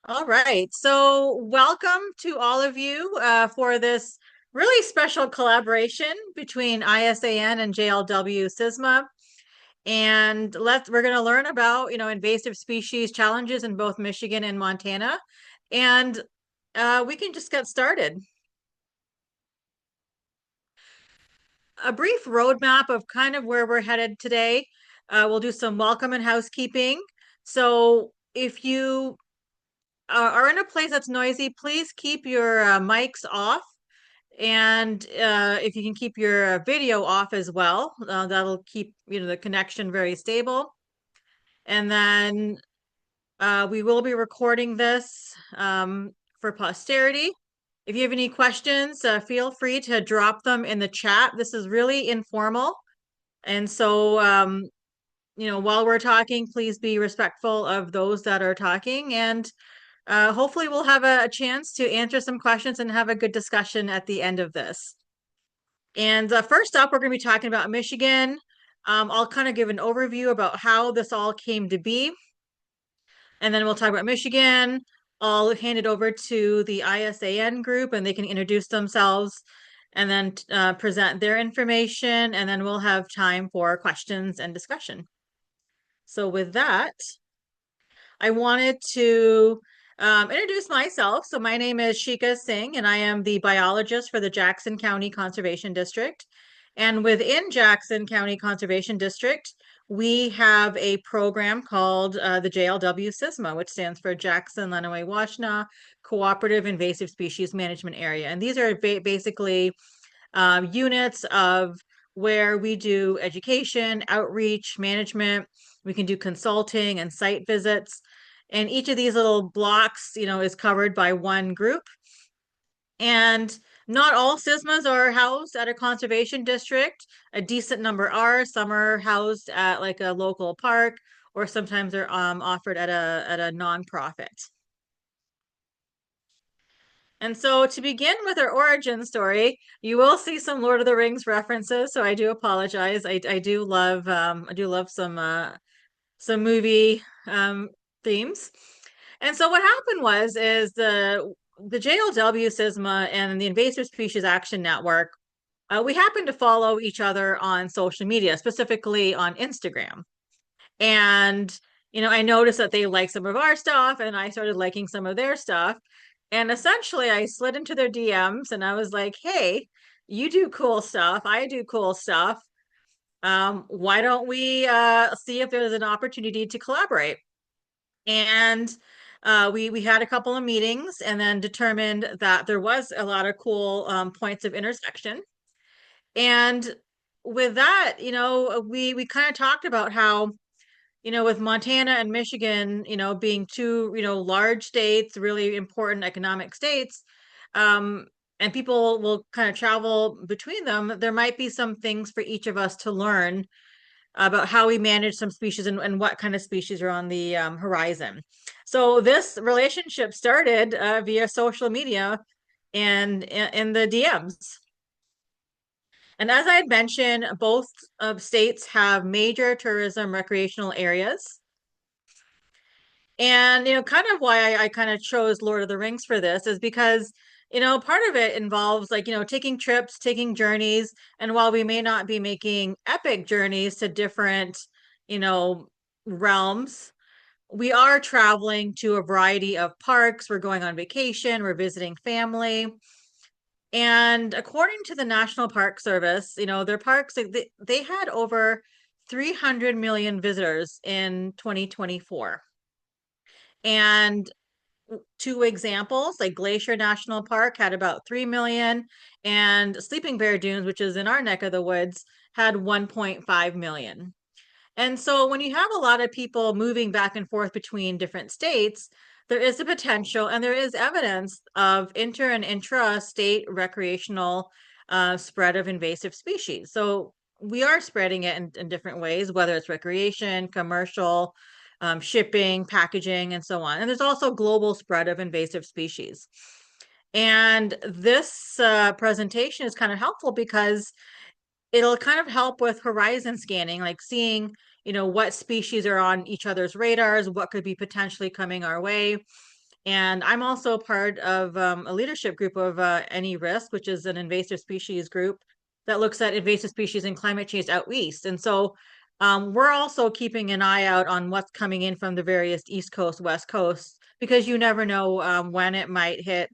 All right. So, welcome to all of you for this really special collaboration between ISAN and JLW CISMA. And we're going to learn about, invasive species challenges in both Michigan and Montana. And we can just get started. A brief roadmap of kind of where we're headed today. We'll do some welcome and housekeeping. So, if you are in a place that's noisy, please keep your mics off. And if you can keep your video off as well, that'll keep the connection very stable. And then we will be recording this for posterity. If you have any questions, feel free to drop them in the chat. This is really informal. And so, while we're talking, please be respectful of those that are talking. And hopefully we'll have a chance to answer some questions and have a good discussion at the end of this. And first up, we're going to be talking about Michigan. I'll kind of give an overview about how this all came to be. And then we'll talk about Michigan. I'll hand it over to the ISAN group and they can introduce themselves and then present their information. And then we'll have time for questions and discussion. So with that, I wanted to introduce myself. So my name is Shika Singh, and I am the biologist for the Jackson County Conservation District. And within Jackson County Conservation District, we have a program called the JLW CISMA, which stands for Jackson Lenawee Washtenaw Cooperative Invasive Species Management Area. And these are basically units of where we do education, outreach, management. We can do consulting and site visits. And each of these little blocks, is covered by one group. And not all CISMAs are housed at a conservation district. A decent number are. Some are housed at like a local park, or sometimes they're offered at a nonprofit. And so to begin with our origin story, you will see some Lord of the Rings references. So I do apologize. I do love some movie themes. And so what happened is the JLW CISMA and the Invasive Species Action Network, we happened to follow each other on social media, specifically on Instagram. And I noticed that they liked some of our stuff and I started liking some of their stuff. And essentially I slid into their DMs and I was like, hey, you do cool stuff. I do cool stuff. Why don't we see if there's an opportunity to collaborate? And we had a couple of meetings and then determined that there was a lot of cool points of intersection. And with that, we kind of talked about how with Montana and Michigan, being two, large states, really important economic states, and people will kind of travel between them, there might be some things for each of us to learn about how we manage some species and what kind of species are on the horizon. So this relationship started via social media and in the DMs. And as I had mentioned, both states have major tourism recreational areas. And, kind of why I kind of chose Lord of the Rings for this is because, part of it involves like, taking trips, taking journeys. And while we may not be making epic journeys to different, realms, we are traveling to a variety of parks. We're going on vacation, we're visiting family. And according to the National Park Service, their parks, they had over 300 million visitors in 2024. And two examples, like Glacier National Park had about 3 million, and Sleeping Bear Dunes, which is in our neck of the woods, had 1.5 million. And so when you have a lot of people moving back and forth between different states, there is a potential and there is evidence of inter and intra-state recreational spread of invasive species. So we are spreading it in different ways, whether it's recreation, commercial, shipping, packaging, and so on. And there's also global spread of invasive species. And this presentation is kind of helpful because it'll kind of help with horizon scanning, like seeing, what species are on each other's radars, what could be potentially coming our way. And I'm also part of a leadership group of Any Risk, which is an invasive species group that looks at invasive species and climate change out east. And so we're also keeping an eye out on what's coming in from the various East Coast, West Coast, because you never know when it might hit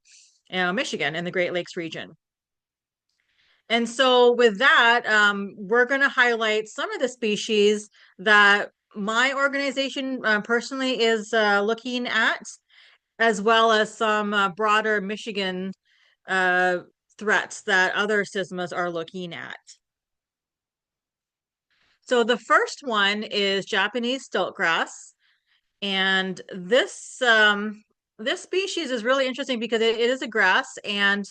Michigan and the Great Lakes region. And so with that, we're going to highlight some of the species that my organization personally is looking at, as well as some broader Michigan uh, threats that other CISMAs are looking at. So the first one is Japanese stiltgrass, and this species is really interesting because it is a grass, and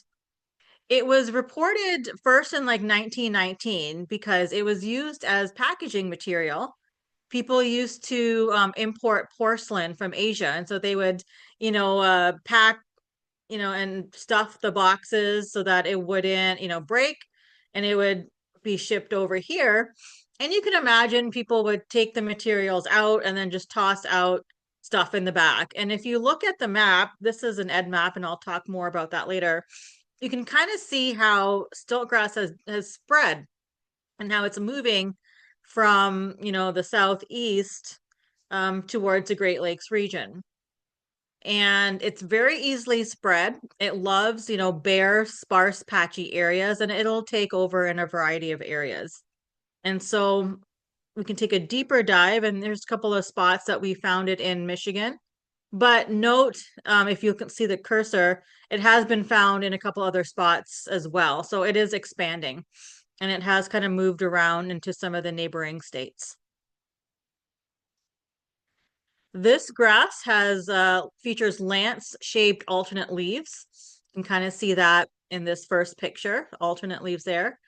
it was reported first in like 1919 because it was used as packaging material. People used to import porcelain from Asia, and so they would, pack, and stuff the boxes so that it wouldn't, break, and it would be shipped over here. And you can imagine people would take the materials out and then just toss out stuff in the back. And if you look at the map, this is an ed map, and I'll talk more about that later. You can kind of see how stiltgrass has spread and how it's moving from, the southeast towards the Great Lakes region. And it's very easily spread. It loves, bare, sparse, patchy areas, and it'll take over in a variety of areas. And so we can take a deeper dive, and there's a couple of spots that we found it in Michigan. But note, if you can see the cursor, it has been found in a couple other spots as well. So it is expanding, and it has kind of moved around into some of the neighboring states. This grass has features lance-shaped alternate leaves. You can kind of see that in this first picture, alternate leaves there.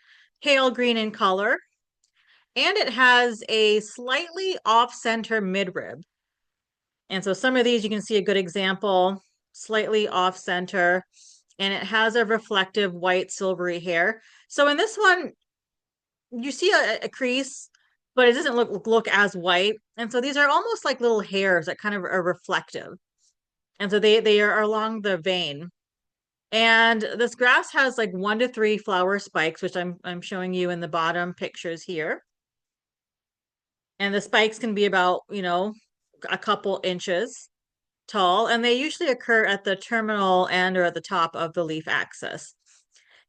Pale green in color. And it has a slightly off-center midrib. And so some of these you can see a good example, slightly off-center, and it has a reflective white silvery hair. So in this one, you see a crease, but it doesn't look as white. And so these are almost like little hairs that kind of are reflective. And so they are along the vein. And this grass has like 1 to 3 flower spikes, which I'm showing you in the bottom pictures here. And the spikes can be about, a couple inches tall, and they usually occur at the terminal and or at the top of the leaf axis.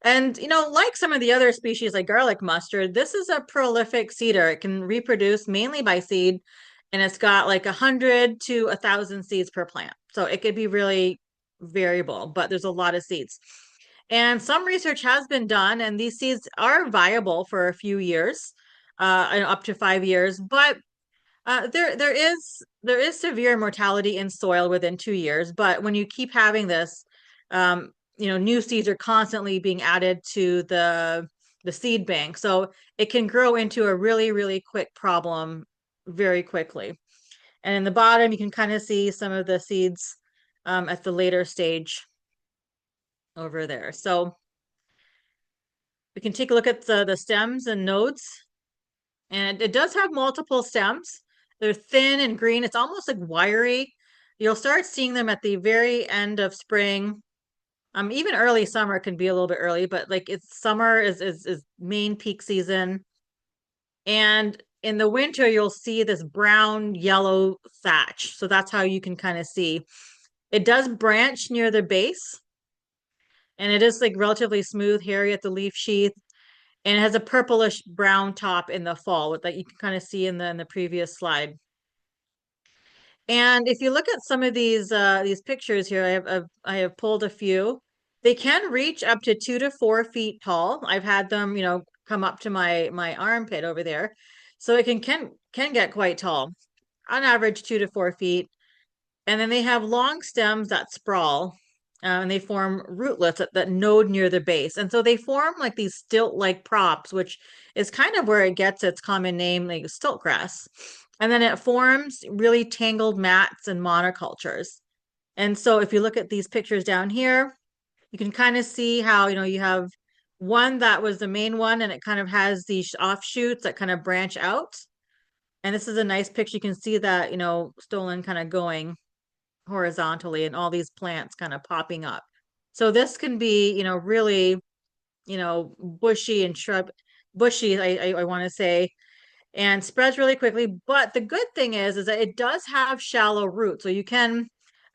And, like some of the other species like garlic mustard, this is a prolific seeder. It can reproduce mainly by seed, and it's got like 100 to 1,000 seeds per plant. So it could be really variable, but there's a lot of seeds. And some research has been done, and these seeds are viable for a few years, up to 5 years, but there is severe mortality in soil within 2 years, but when you keep having this, new seeds are constantly being added to the seed bank, so it can grow into a really, really quick problem very quickly. And in the bottom, you can kind of see some of the seeds at the later stage over there. So we can take a look at the stems and nodes, and it does have multiple stems. They're thin and green. It's almost like wiry. You'll start seeing them at the very end of spring. Even early summer can be a little bit early, but like it's summer is main peak season. And in the winter, you'll see this brown yellow thatch. So that's how you can kind of see. It does branch near the base, and it is like relatively smooth, hairy at the leaf sheath, and it has a purplish brown top in the fall, that you can kind of see in the previous slide. And if you look at some of these pictures here, I have pulled a few. They can reach up to 2 to 4 feet tall. I've had them, come up to my armpit over there, so it can get quite tall, on average 2 to 4 feet. And then they have long stems that sprawl, and they form rootlets that node near the base. And so they form like these stilt-like props, which is kind of where it gets its common name, like stilt grass. And then it forms really tangled mats and monocultures. And so if you look at these pictures down here, you can kind of see how, you have one that was the main one, and it kind of has these offshoots that kind of branch out. And this is a nice picture. You can see that, stolon kind of going. horizontally and all these plants kind of popping up. So this can be, really, bushy and bushy, I want to say, and spreads really quickly. But the good thing is that it does have shallow roots, so you can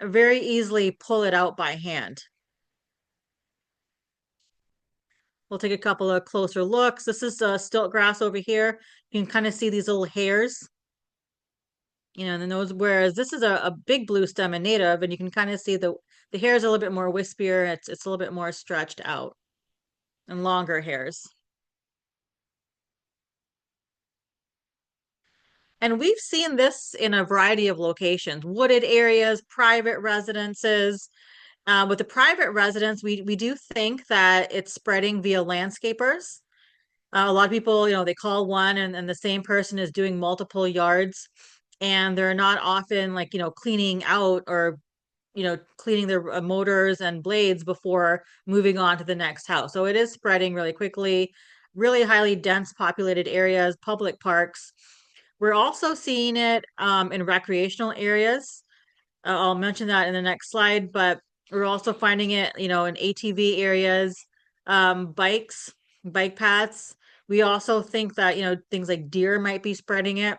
very easily pull it out by hand. We'll take a couple of closer looks. This is stilt grass over here. You can kind of see these little hairs, in the nose, whereas this is a big blue stem and native, and you can kind of see the hairs are a little bit more wispier. It's a little bit more stretched out and longer hairs. And we've seen this in a variety of locations, wooded areas, private residences. With the private residence, we do think that it's spreading via landscapers. A lot of people, they call one and the same person is doing multiple yards, and they're not often like, cleaning out or, cleaning their motors and blades before moving on to the next house. So it is spreading really quickly, really highly dense populated areas, public parks. We're also seeing it in recreational areas. I'll mention that in the next slide, but we're also finding it, in ATV areas, bike paths. We also think that, things like deer might be spreading it.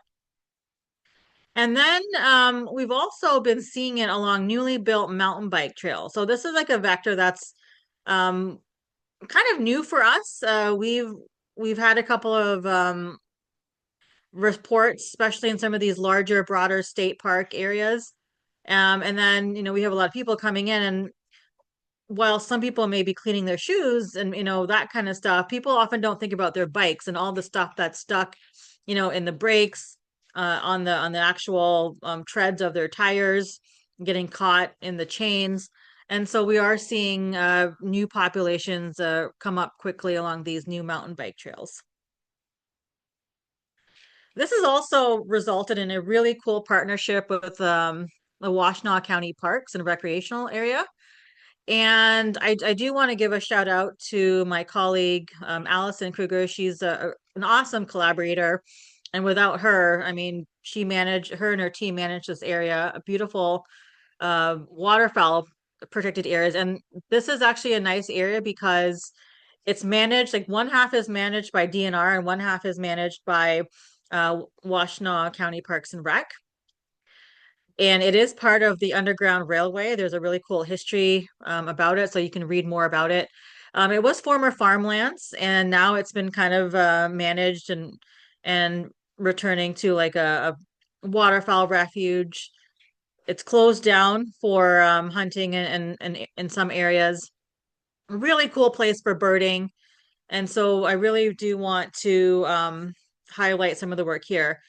And then we've also been seeing it along newly built mountain bike trails. So this is like a vector that's um, kind of new for us. We've had a couple of reports, especially in some of these larger, broader state park areas. And then, we have a lot of people coming in, and while some people may be cleaning their shoes and, that kind of stuff, people often don't think about their bikes and all the stuff that's stuck, in the brakes, on the actual treads of their tires, getting caught in the chains. And so we are seeing new populations come up quickly along these new mountain bike trails. This has also resulted in a really cool partnership with the Washtenaw County Parks and Recreational Area. And I do want to give a shout out to my colleague, Allison Kruger. She's an awesome collaborator. And without her, I mean, her and her team managed this area, a beautiful waterfowl protected areas. And this is actually a nice area because it's managed, like one half is managed by DNR and one half is managed by Washtenaw County Parks and Rec. And it is part of the Underground Railway. There's a really cool history about it, so you can read more about it. It was former farmlands, and now it's been kind of managed and returning to like a waterfowl refuge. It's closed down for hunting and in some areas. A really cool place for birding. And so I really do want to highlight some of the work here.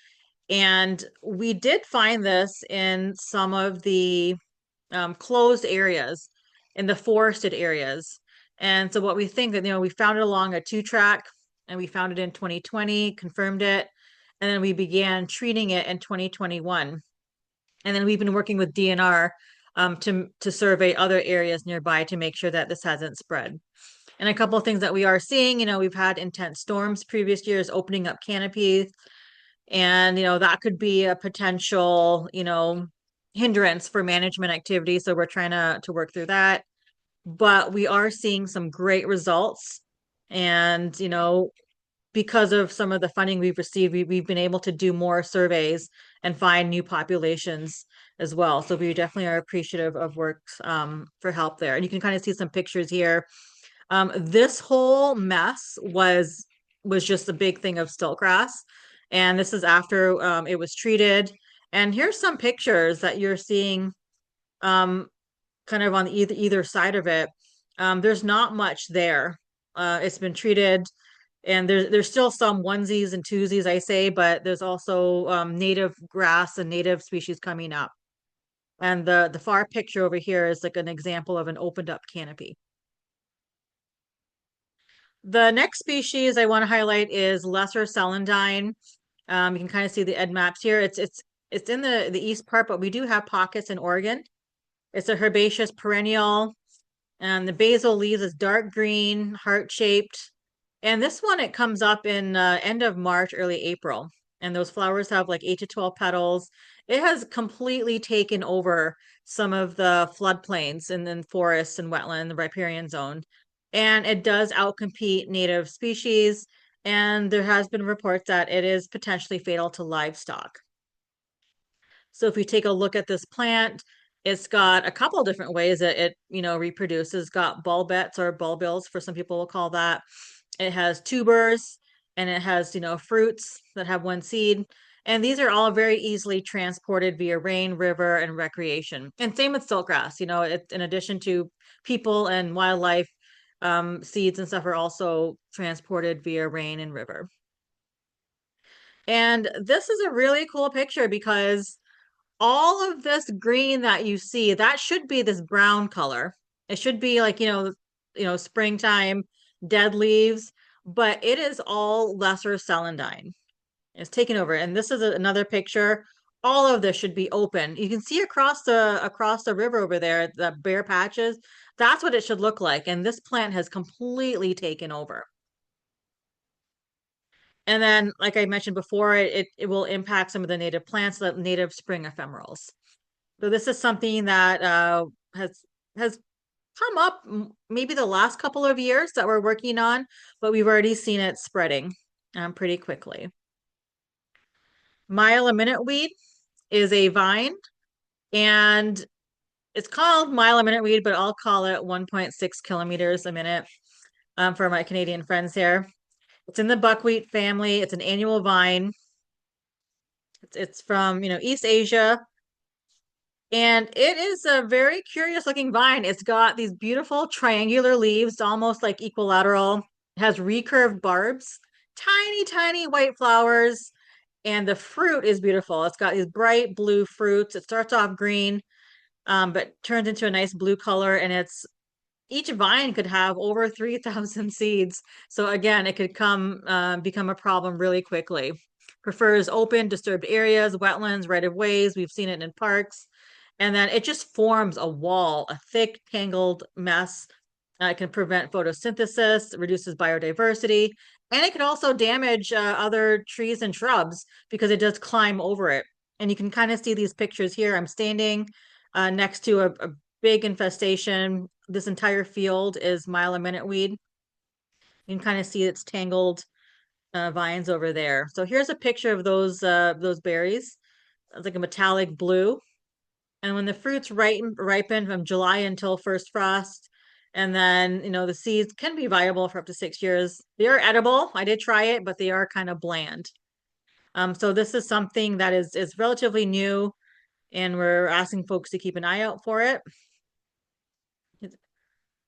And we did find this in some of the closed areas, in the forested areas. And so what we think that, we found it along a 2-track, and we found it in 2020, confirmed it, and then we began treating it in 2021. And then we've been working with DNR to survey other areas nearby to make sure that this hasn't spread. And a couple of things that we are seeing, we've had intense storms previous years, opening up canopies, and that could be a potential hindrance for management activity, so we're trying to work through that. But we are seeing some great results, and because of some of the funding we've received, we've been able to do more surveys and find new populations as well. So we definitely are appreciative of works for help there. And you can kind of see some pictures here. This whole mess was just a big thing of stilt grass, and this is after it was treated. And here's some pictures that you're seeing kind of on either side of it. There's not much there. It's been treated, and there's still some onesies and twosies, I say, but there's also native grass and native species coming up. And the far picture over here is like an example of an opened up canopy. The next species I want to highlight is lesser celandine. You can kind of see the ed maps here. It's in the east part, but we do have pockets in Oregon. It's a herbaceous perennial, and the basal leaves is dark green, heart-shaped. And this one, it comes up in end of March, early April. And those flowers have like 8 to 12 petals. It has completely taken over some of the floodplains and then forests and wetland, the riparian zone. And it does outcompete native species. And there has been reports that it is potentially fatal to livestock. So if you take a look at this plant, it's got a couple different ways that it, reproduces. Got bulbets or bulbils, for some people will call that. It has tubers and it has, fruits that have one seed. And these are all very easily transported via rain, river, and recreation. And same with siltgrass. In addition to people and wildlife, seeds and stuff are also transported via rain and river. And this is a really cool picture because all of this green that you see, that should be this brown color. It should be like, springtime, dead leaves, but it is all lesser celandine. It's taken over. And this is another picture. All of this should be open. You can see across the river over there, the bare patches. That's what it should look like. And this plant has completely taken over. And then, like I mentioned before, it will impact some of the native plants, the native spring ephemerals. So this is something that has come up maybe the last couple of years that we're working on, but we've already seen it spreading pretty quickly. Mile a minute weed is a vine, and it's called mile a minute weed, but I'll call it 1.6 kilometers a minute for my Canadian friends here. It's in the buckwheat family. It's an annual vine. It's from, East Asia. And it is a very curious looking vine. It's got these beautiful triangular leaves, almost like equilateral. It has recurved barbs, tiny, tiny white flowers, and the fruit is beautiful. It's got these bright blue fruits. It starts off green, but turns into a nice blue color, and each vine could have over 3,000 seeds. So again, it could become a problem really quickly. Prefers open, disturbed areas, wetlands, right of ways. We've seen it in parks. And then it just forms a wall, a thick, tangled mess. It can prevent photosynthesis, reduces biodiversity, and it can also damage other trees and shrubs because it does climb over it. And you can kind of see these pictures here. I'm standing next to a big infestation. This entire field is mile a minute weed. You can kind of see its tangled vines over there. So here's a picture of those berries. It's like a metallic blue. And when the fruits ripen from July until first frost, and then, the seeds can be viable for up to 6 years. They are edible. I did try it, but they are kind of bland. So this is something that is relatively new, and we're asking folks to keep an eye out for it. It's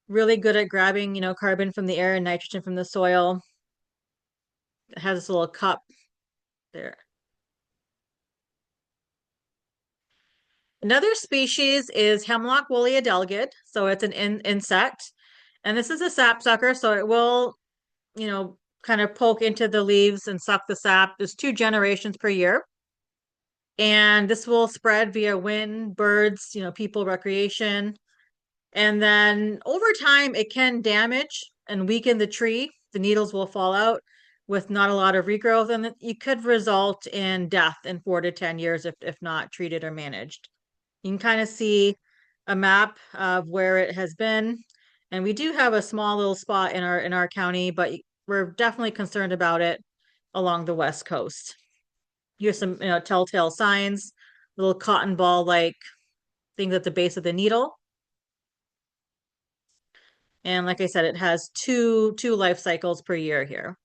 really good at grabbing, carbon from the air and nitrogen from the soil. It has this little cup there. Another species is Hemlock woolly adelgid. So it's an insect. And this is a sapsucker, so it will, kind of poke into the leaves and suck the sap. There's 2 generations per year. And this will spread via wind, birds, people, recreation. And then over time, it can damage and weaken the tree. The needles will fall out with not a lot of regrowth, and it could result in death in 4 to 10 years if not treated or managed. You can kind of see a map of where it has been. And we do have a small little spot in our county, but we're definitely concerned about it along the West Coast. Here's some, telltale signs, little cotton ball like things at the base of the needle. And like I said, it has two life cycles per year here.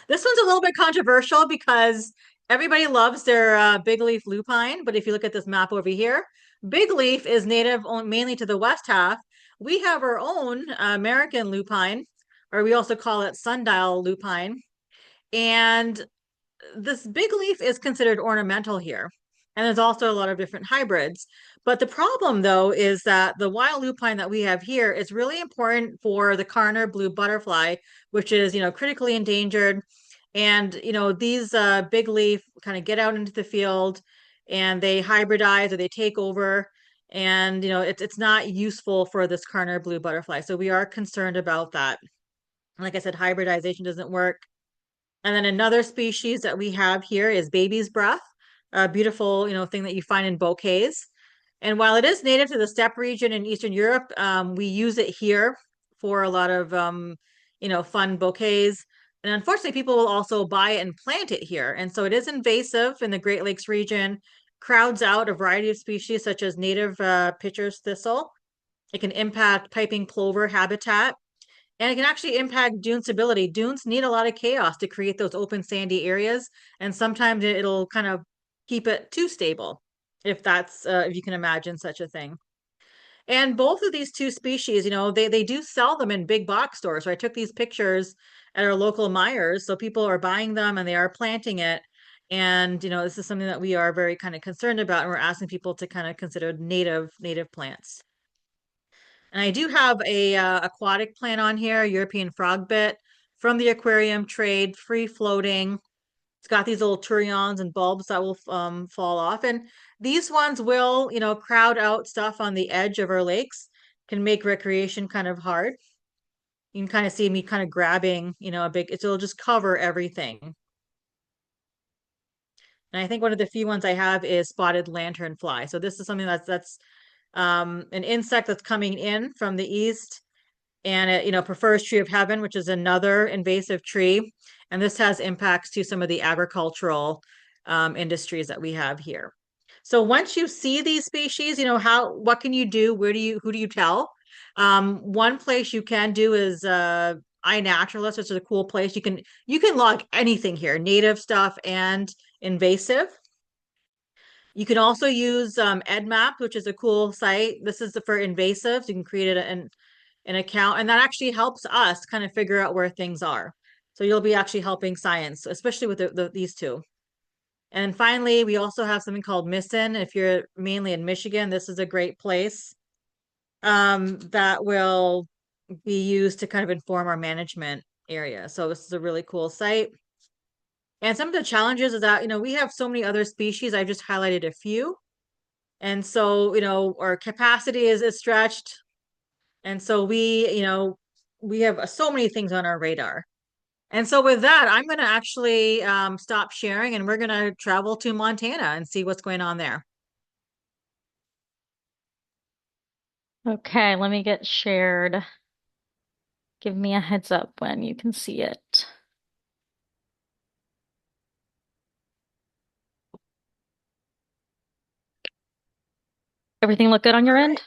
This one's a little bit controversial because everybody loves their big leaf lupine, but if you look at this map over here, big leaf is native mainly to the west half. We have our own American lupine, or we also call it sundial lupine. And this big leaf is considered ornamental here. And there's also a lot of different hybrids. But the problem, though, is that the wild lupine that we have here is really important for the Karner blue butterfly, which is, critically endangered. And, these big leaf kind of get out into the field and they hybridize or they take over. And, it's not useful for this Karner blue butterfly. So we are concerned about that. Like I said, hybridization doesn't work. And then another species that we have here is baby's breath, a beautiful, thing that you find in bouquets. And while it is native to the steppe region in Eastern Europe, we use it here for a lot of, fun bouquets. And unfortunately, people will also buy it and plant it here. And so it is invasive in the Great Lakes region, crowds out a variety of species such as native pitcher's thistle. It can impact piping plover habitat, and it can actually impact dune stability. Dunes need a lot of chaos to create those open sandy areas, and sometimes it'll kind of keep it too stable, if you can imagine such a thing. And both of these two species, they do sell them in big box stores. So I took these pictures at our local Myers, so people are buying them and they are planting it. And this is something that we are very kind of concerned about, and we're asking people to kind of consider native plants. And I do have a aquatic plant on here, European frogbit from the aquarium trade, free floating. It's got these little turions and bulbs that will fall off. And these ones will, crowd out stuff on the edge of our lakes, can make recreation kind of hard. You can kind of see me kind of grabbing, it'll just cover everything. And I think one of the few ones I have is spotted lanternfly. So this is something that's an insect that's coming in from the east, and it prefers tree of heaven, which is another invasive tree, and this has impacts to some of the agricultural industries that we have here. So once you see these species, what can you do? Who do you tell? One place you can do is iNaturalist, which is a cool place. You can log anything here, native stuff and invasive. You can also use EdMap, which is a cool site. This is for invasives. You can create an account, and that actually helps us kind of figure out where things are. So you'll be actually helping science, especially with these two. And finally, we also have something called MISN. If you're mainly in Michigan, this is a great place that will be used to kind of inform our management area. So this is a really cool site. And some of the challenges is that, we have so many other species. I've just highlighted a few. And so, our capacity is stretched. And so we have so many things on our radar. And so with that, I'm going to actually stop sharing, and we're going to travel to Montana and see what's going on there. Okay, let me get shared. Give me a heads up when you can see it. Everything look good on All your right. end?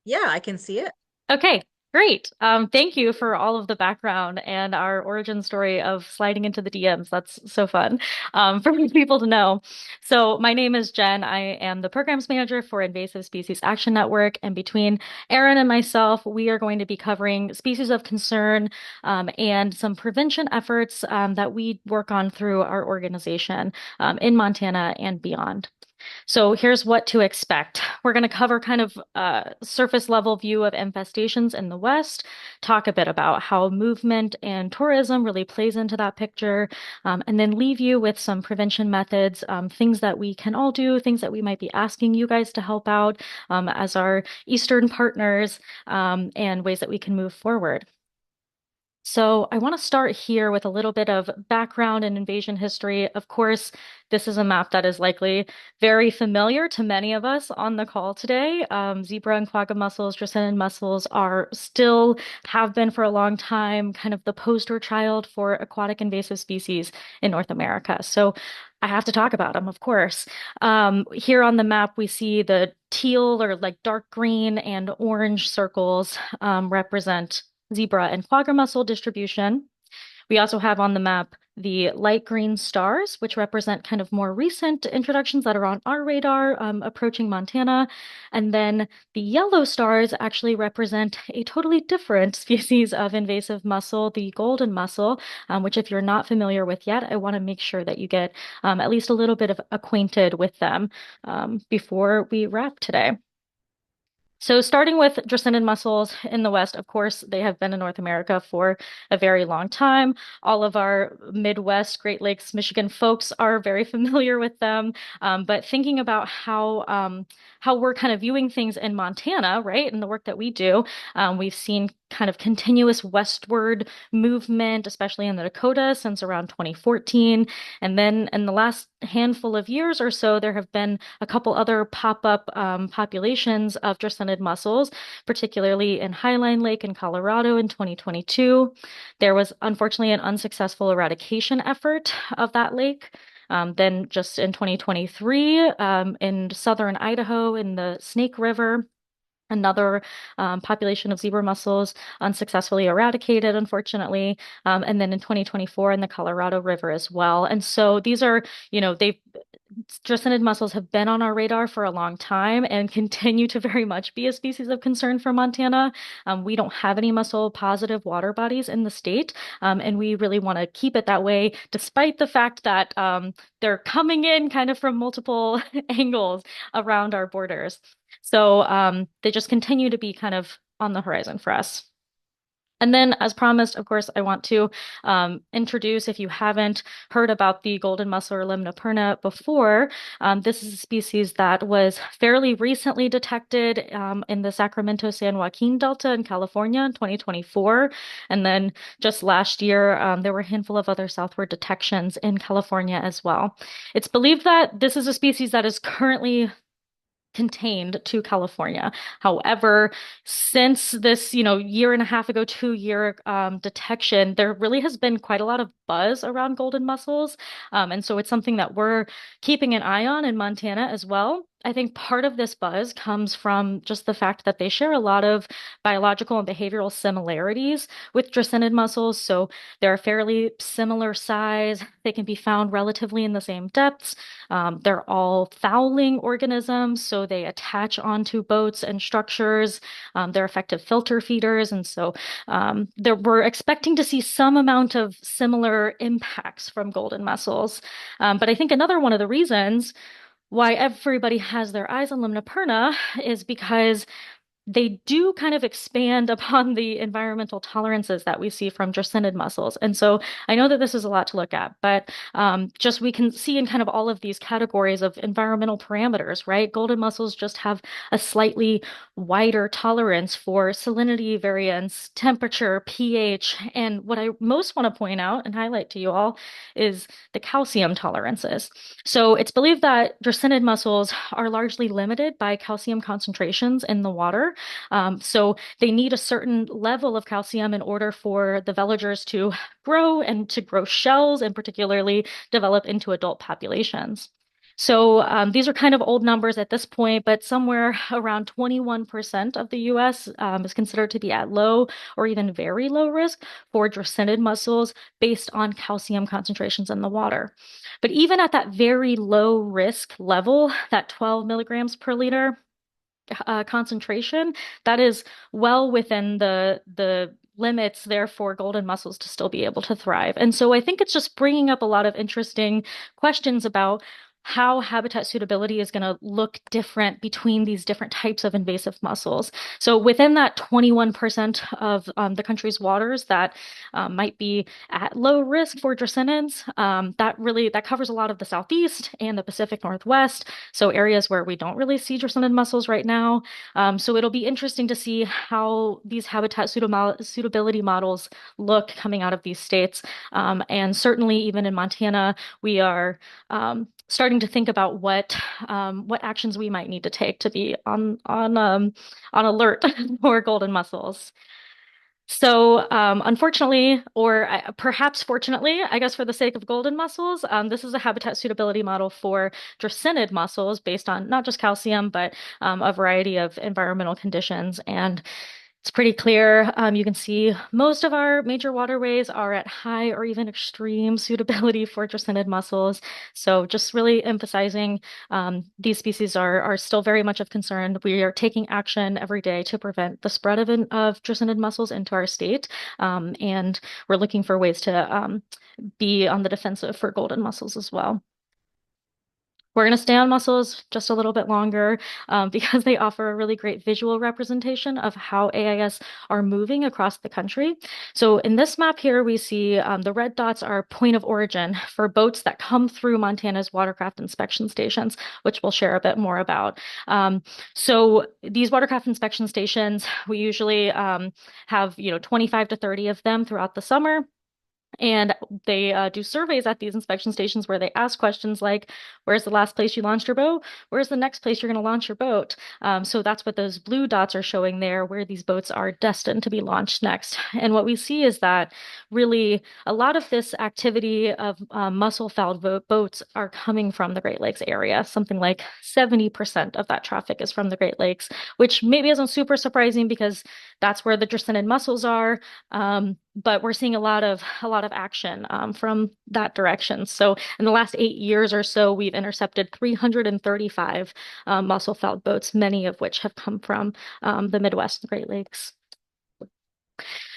Yeah, I can see it. Okay, great. Thank you for all of the background and our origin story of sliding into the DMs. That's so fun, for people to know. So my name is Jen. I am the programs manager for Invasive Species Action Network. And between Aaron and myself, we are going to be covering species of concern, and some prevention efforts, that we work on through our organization, in Montana and beyond. So here's what to expect. We're going to cover kind of a surface level view of infestations in the West, talk a bit about how movement and tourism really plays into that picture, and then leave you with some prevention methods, things that we can all do, things that we might be asking you guys to help out, as our Eastern partners, and ways that we can move forward. So I want to start here with a little bit of background and invasion history. Of course, this is a map that is likely very familiar to many of us on the call today. Zebra and quagga mussels, Dreissenid mussels are still, have been for a long time, kind of the poster child for aquatic invasive species in North America. So I have to talk about them, of course. Here on the map, we see the teal or like dark green and orange circles, represent zebra and quagga mussel distribution. We also have on the map the light green stars, which represent kind of more recent introductions that are on our radar, approaching Montana. And then the yellow stars actually represent a totally different species of invasive mussel, the golden mussel, which if you're not familiar with yet, I want to make sure that you get at least a little bit of acquainted with them, before we wrap today. So starting with Dreissenid mussels in the West, of course, they have been in North America for a very long time. All of our Midwest, Great Lakes, Michigan folks are very familiar with them. But thinking about how we're kind of viewing things in Montana, right, and the work that we do, we've seen kind of continuous westward movement, especially in the Dakota since around 2014. And then in the last handful of years or so, there have been a couple other pop-up populations of drusinid mussels, particularly in Highline Lake in Colorado in 2022. There was unfortunately an unsuccessful eradication effort of that lake. Then just in 2023, in southern Idaho in the Snake River, another population of zebra mussels unsuccessfully eradicated, unfortunately. And then in 2024 in the Colorado River as well. And so these are, they've Dracenid mussels have been on our radar for a long time and continue to very much be a species of concern for Montana. We don't have any mussel positive water bodies in the state, and we really want to keep it that way, despite the fact that they're coming in kind of from multiple angles around our borders. So they just continue to be kind of on the horizon for us. And then, as promised, of course, I want to introduce, if you haven't heard about the golden mussel or limnoperna before, this is a species that was fairly recently detected in the Sacramento-San Joaquin Delta in California in 2024. And then just last year, there were a handful of other southward detections in California as well. It's believed that this is a species that is currently contained to California. However, since this, year and a half ago, 2 year detection, there really has been quite a lot of buzz around golden mussels. And so it's something that we're keeping an eye on in Montana as well. I think part of this buzz comes from just the fact that they share a lot of biological and behavioral similarities with dracenid mussels. So they're a fairly similar size. They can be found relatively in the same depths. They're all fouling organisms, so they attach onto boats and structures. They're effective filter feeders, and so we're expecting to see some amount of similar impacts from golden mussels. But I think another one of the reasons why everybody has their eyes on Limnaperna is because they do kind of expand upon the environmental tolerances that we see from dracenid mussels. And so I know that this is a lot to look at, but just we can see in kind of all of these categories of environmental parameters, right? Golden mussels just have a slightly wider tolerance for salinity variance, temperature, pH. And what I most want to point out and highlight to you all is the calcium tolerances. So it's believed that dracenid mussels are largely limited by calcium concentrations in the water. So they need a certain level of calcium in order for the veligers to grow and to grow shells and particularly develop into adult populations. So these are kind of old numbers at this point, but somewhere around 21% of the US is considered to be at low or even very low risk for dracenid mussels based on calcium concentrations in the water. But even at that very low risk level, that 12 milligrams per liter, concentration, that is well within the limits there for golden mussels to still be able to thrive. And so I think it's just bringing up a lot of interesting questions about how habitat suitability is going to look different between these different types of invasive mussels. So within that 21% of the country's waters that might be at low risk for dracenids, that covers a lot of the Southeast and the Pacific Northwest. So areas where we don't really see dracenid mussels right now. So it'll be interesting to see how these habitat suitability models look coming out of these states. And certainly even in Montana, we are starting to think about what actions we might need to take to be on alert for golden mussels. So, unfortunately, or perhaps fortunately, I guess for the sake of golden mussels, this is a habitat suitability model for dracenid mussels based on not just calcium, but a variety of environmental conditions. And it's pretty clear. You can see most of our major waterways are at high or even extreme suitability for dracenid mussels. So just really emphasizing these species are still very much of concern. We are taking action every day to prevent the spread of dracenid mussels into our state. And we're looking for ways to be on the defensive for golden mussels as well. We're going to stay on mussels just a little bit longer because they offer a really great visual representation of how AIS are moving across the country. So in this map here, we see the red dots are point of origin for boats that come through Montana's watercraft inspection stations, which we'll share a bit more about. Um, so these watercraft inspection stations, we usually have, 25 to 30 of them throughout the summer. And they do surveys at these inspection stations where they ask questions like, where's the last place you launched your boat? Where's the next place you're going to launch your boat? So that's what those blue dots are showing there, where these boats are destined to be launched next. And what we see is that really a lot of this activity of mussel-fouled boats are coming from the Great Lakes area. Something like 70% of that traffic is from the Great Lakes, which maybe isn't super surprising because that's where the Dreissena mussels are. But we're seeing a lot of action from that direction. So in the last 8 years or so, we've intercepted 335 mussel-fouled boats, many of which have come from the Midwest and Great Lakes.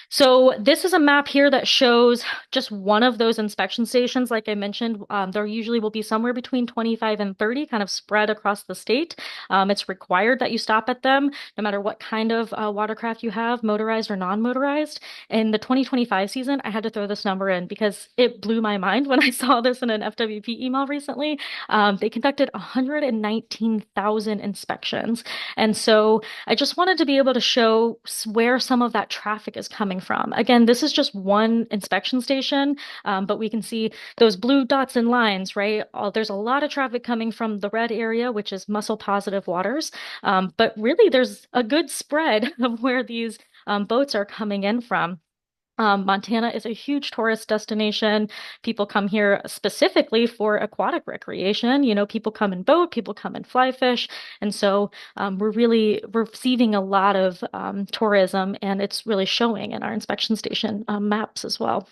So this is a map here that shows just one of those inspection stations. Like I mentioned, there usually will be somewhere between 25 and 30 kind of spread across the state. It's required that you stop at them, no matter what kind of watercraft you have, motorized or non-motorized. In the 2025 season, I had to throw this number in because it blew my mind when I saw this in an FWP email recently. They conducted 119,000 inspections. And so I just wanted to be able to show where some of that traffic is coming from. Again, this is just one inspection station, but we can see those blue dots and lines, right? There's a lot of traffic coming from the red area, which is mussel positive waters. But really, there's a good spread of where these boats are coming in from. Montana is a huge tourist destination. People come here specifically for aquatic recreation. People come and boat, people come and fly fish. And so we're really receiving a lot of tourism, and it's really showing in our inspection station maps as well.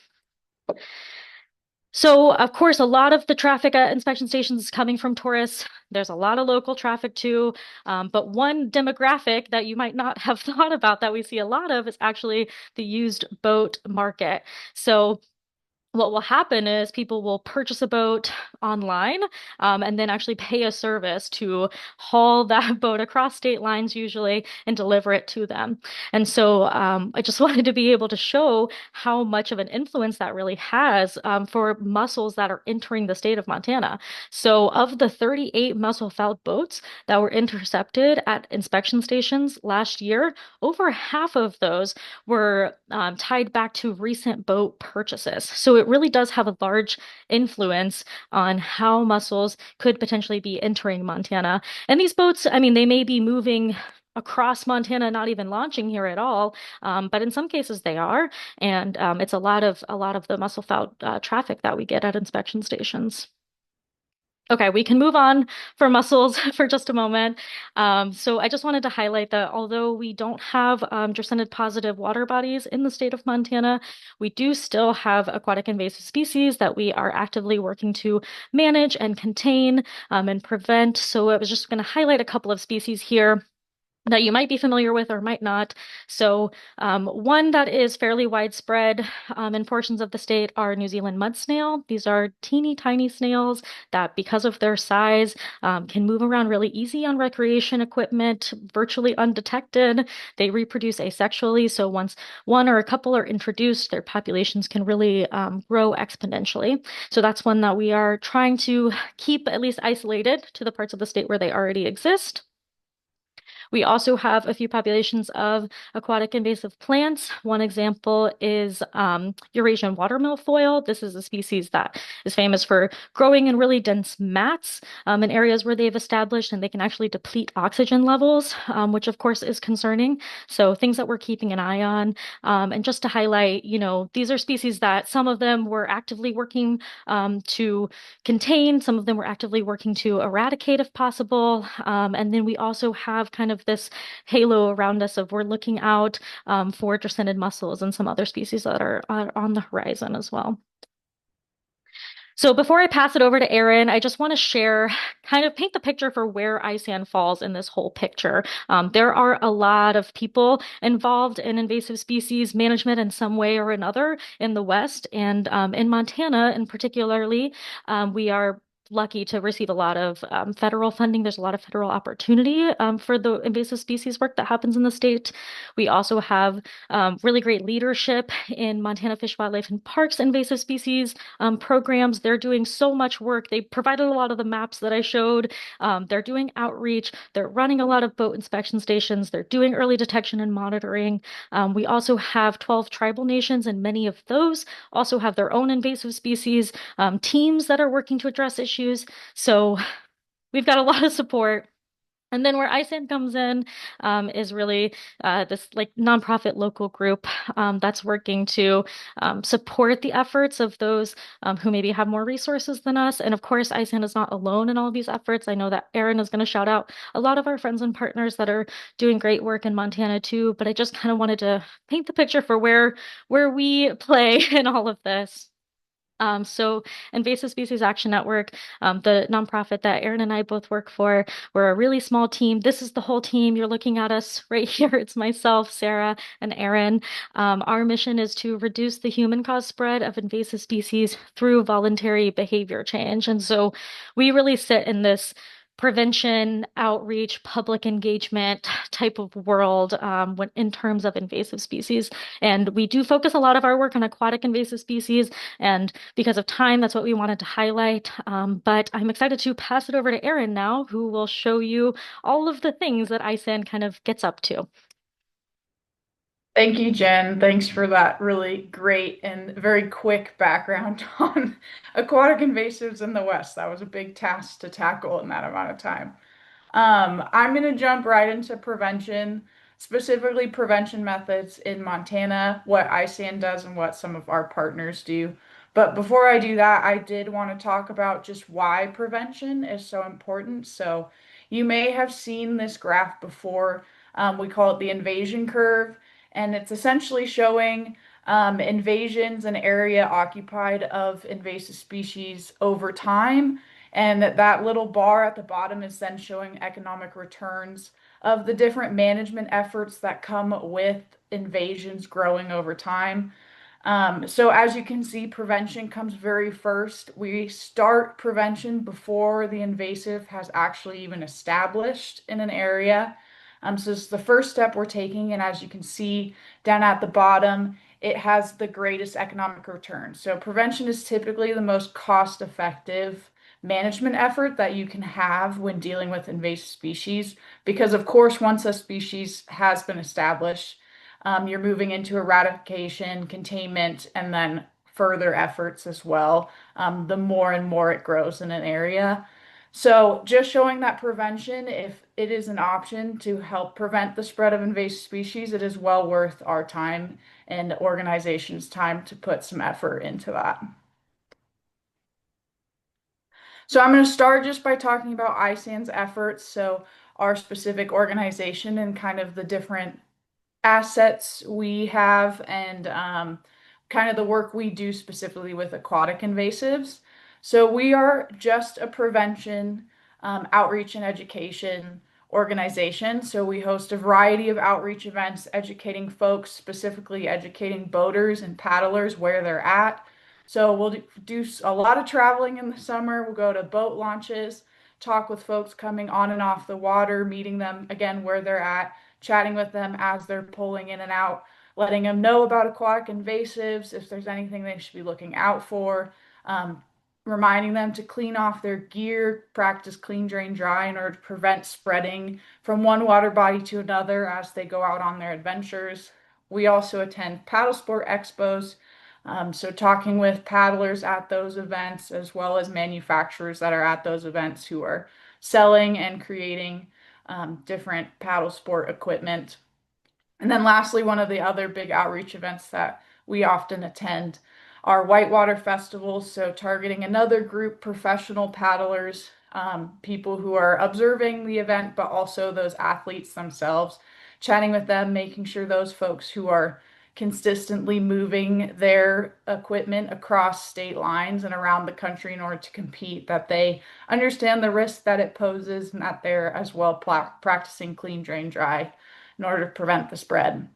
So, of course, a lot of the traffic at inspection stations is coming from tourists. There's a lot of local traffic too. But one demographic that you might not have thought about that we see a lot of is actually the used boat market. So, what will happen is people will purchase a boat online and then actually pay a service to haul that boat across state lines usually and deliver it to them. And so I just wanted to be able to show how much of an influence that really has for mussels that are entering the state of Montana. So of the 38 mussel-fouled boats that were intercepted at inspection stations last year, over half of those were tied back to recent boat purchases. So it really does have a large influence on how mussels could potentially be entering Montana. And these boats, I mean, they may be moving across Montana, not even launching here at all, but in some cases they are, and it's a lot of the mussel-fouled traffic that we get at inspection stations. Okay, we can move on for mussels for just a moment. So I just wanted to highlight that although we don't have Dreissena positive water bodies in the state of Montana, we do still have aquatic invasive species that we are actively working to manage and contain and prevent. So I was just going to highlight a couple of species here that you might be familiar with or might not. So, one that is fairly widespread in portions of the state are New Zealand mud snail. These are teeny tiny snails that, because of their size, can move around really easy on recreation equipment, virtually undetected. They reproduce asexually, so once one or a couple are introduced, their populations can really grow exponentially. So that's one that we are trying to keep at least isolated to the parts of the state where they already exist. We also have a few populations of aquatic invasive plants. One example is Eurasian water milfoil. This is a species that is famous for growing in really dense mats in areas where they've established, and they can actually deplete oxygen levels, which of course is concerning. So things that we're keeping an eye on. And just to highlight, these are species that some of them were actively working to contain, some of them were actively working to eradicate if possible. And then we also have kind of this halo around us of we're looking out for Dreissena mussels and some other species that are on the horizon as well. So before I pass it over to Erin, I just want to share, kind of paint the picture for where ISAN falls in this whole picture. There are a lot of people involved in invasive species management in some way or another in the West, and in Montana, in particularly, we are lucky to receive a lot of federal funding. There's a lot of federal opportunity for the invasive species work that happens in the state. We also have really great leadership in Montana Fish, Wildlife, and Parks invasive species programs. They're doing so much work. They provided a lot of the maps that I showed. They're doing outreach. They're running a lot of boat inspection stations. They're doing early detection and monitoring. We also have 12 tribal nations, and many of those also have their own invasive species teams that are working to address issues. So we've got a lot of support. And then where ISAN comes in is really this like nonprofit local group that's working to support the efforts of those who maybe have more resources than us. And of course, ISAN is not alone in all of these efforts. I know that Erin is going to shout out a lot of our friends and partners that are doing great work in Montana too. But I just kind of wanted to paint the picture for where we play in all of this. So Invasive Species Action Network, the nonprofit that Erin and I both work for, we're a really small team. This is the whole team. You're looking at us right here. It's myself, Sarah, and Erin. Our mission is to reduce the human-caused spread of invasive species through voluntary behavior change. And so we really sit in this prevention, outreach, public engagement type of world when in terms of invasive species. And we do focus a lot of our work on aquatic invasive species. And because of time, that's what we wanted to highlight. But I'm excited to pass it over to Erin now, who will show you all of the things that ISAN kind of gets up to. Thank you, Jen. Thanks for that really great and very quick background on aquatic invasives in the West. That was a big task to tackle in that amount of time. I'm going to jump right into prevention, specifically prevention methods in Montana, what ISAN does and what some of our partners do. But before I do that, I did want to talk about just why prevention is so important. So you may have seen this graph before. We call it the invasion curve, and it's essentially showing invasions and area occupied of invasive species over time. And that little bar at the bottom is then showing economic returns of the different management efforts that come with invasions growing over time. So as you can see, prevention comes very first. We start prevention before the invasive has actually even established in an area. So this is the first step we're taking, and as you can see down at the bottom, it has the greatest economic return. So prevention is typically the most cost-effective management effort that you can have when dealing with invasive species, because of course, once a species has been established, you're moving into eradication, containment, and then further efforts as well, the more and more it grows in an area. So just showing that prevention, if it is an option to help prevent the spread of invasive species, it is well worth our time and the organization's time to put some effort into that. So I'm going to start just by talking about ISAN's efforts. So our specific organization and kind of the different assets we have and kind of the work we do specifically with aquatic invasives. So we are just a prevention, outreach, and education organization. So we host a variety of outreach events, educating folks, specifically educating boaters and paddlers where they're at. So we'll do a lot of traveling in the summer. We'll go to boat launches, talk with folks coming on and off the water, meeting them again where they're at, chatting with them as they're pulling in and out, letting them know about aquatic invasives, if there's anything they should be looking out for, reminding them to clean off their gear, practice clean, drain, dry in order to prevent spreading from one water body to another as they go out on their adventures. We also attend paddle sport expos, so talking with paddlers at those events as well as manufacturers that are at those events who are selling and creating different paddle sport equipment. And then lastly, one of the other big outreach events that we often attend are whitewater festivals. So targeting another group, professional paddlers, people who are observing the event, but also those athletes themselves, chatting with them, making sure those folks who are consistently moving their equipment across state lines and around the country in order to compete, that they understand the risk that it poses and that they're as well practicing clean, drain, dry in order to prevent the spread.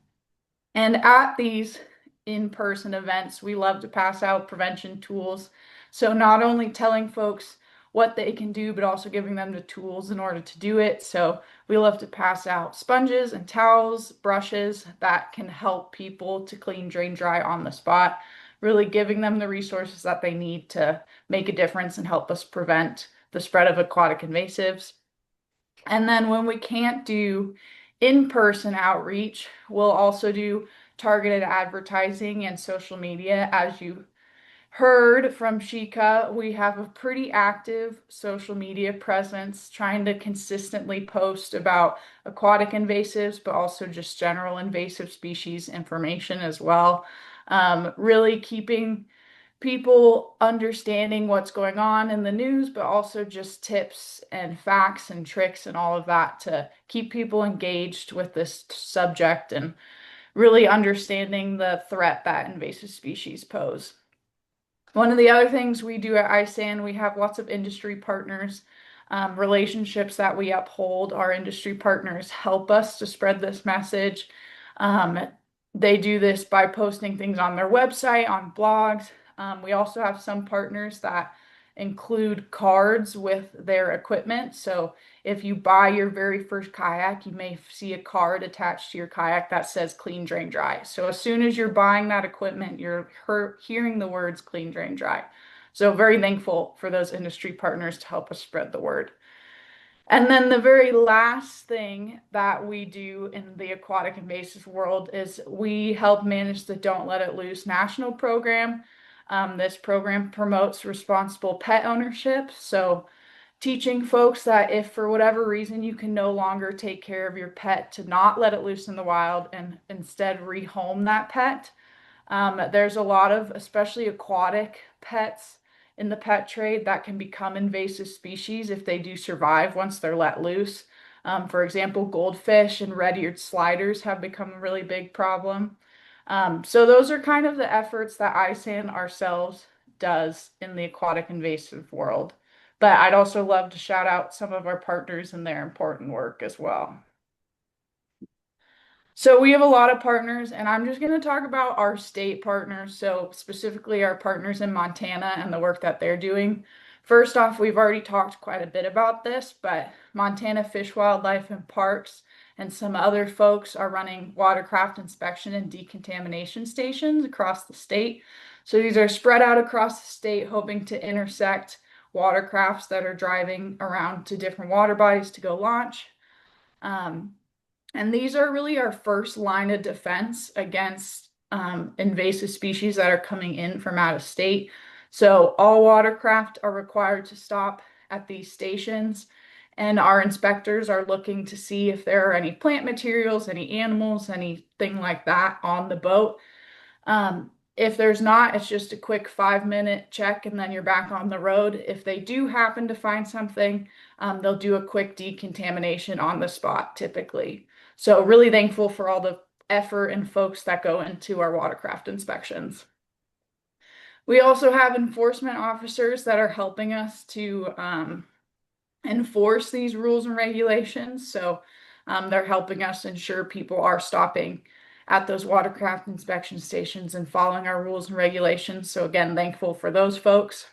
And at these in-person events, we love to pass out prevention tools. So not only telling folks what they can do, but also giving them the tools in order to do it. So we love to pass out sponges and towels, brushes that can help people to clean, drain, dry on the spot, really giving them the resources that they need to make a difference and help us prevent the spread of aquatic invasives. And then when we can't do in-person outreach, we'll also do targeted advertising and social media. As you heard from Shika, we have a pretty active social media presence, trying to consistently post about aquatic invasives, but also just general invasive species information as well. Really keeping people understanding what's going on in the news, but also just tips and facts and tricks and all of that to keep people engaged with this subject and really understanding the threat that invasive species pose. One of the other things we do at ISAN, we have lots of industry partners, relationships that we uphold. Our industry partners help us to spread this message. Um, they do this by posting things on their website, on blogs. We also have some partners that include cards with their equipment. So if you buy your very first kayak, you may see a card attached to your kayak that says clean, drain, dry. So as soon as you're buying that equipment, you're hearing the words clean, drain, dry. So very thankful for those industry partners to help us spread the word. And then the very last thing that we do in the aquatic invasive world is we help manage the Don't Let It Loose national program. This program promotes responsible pet ownership. So teaching folks that if for whatever reason you can no longer take care of your pet, to not let it loose in the wild and instead rehome that pet. There's a lot of, especially aquatic pets in the pet trade, that can become invasive species if they do survive once they're let loose. For example, goldfish and red-eared sliders have become a really big problem. So those are kind of the efforts that ISAN ourselves does in the aquatic invasive world. But I'd also love to shout out some of our partners and their important work as well. So we have a lot of partners, and I'm just going to talk about our state partners. So specifically our partners in Montana and the work that they're doing. First off, we've already talked quite a bit about this, but Montana Fish, Wildlife, and Parks and some other folks are running watercraft inspection and decontamination stations across the state. So these are spread out across the state, hoping to intersect watercrafts that are driving around to different water bodies to go launch. And these are really our first line of defense against invasive species that are coming in from out of state. So all watercraft are required to stop at these stations, and our inspectors are looking to see if there are any plant materials, any animals, anything like that on the boat. If there's not, it's just a quick 5-minute check and then you're back on the road. If they do happen to find something, they'll do a quick decontamination on the spot typically. So really thankful for all the effort and folks that go into our watercraft inspections. We also have enforcement officers that are helping us to enforce these rules and regulations. So they're helping us ensure people are stopping at those watercraft inspection stations and following our rules and regulations. So again, thankful for those folks.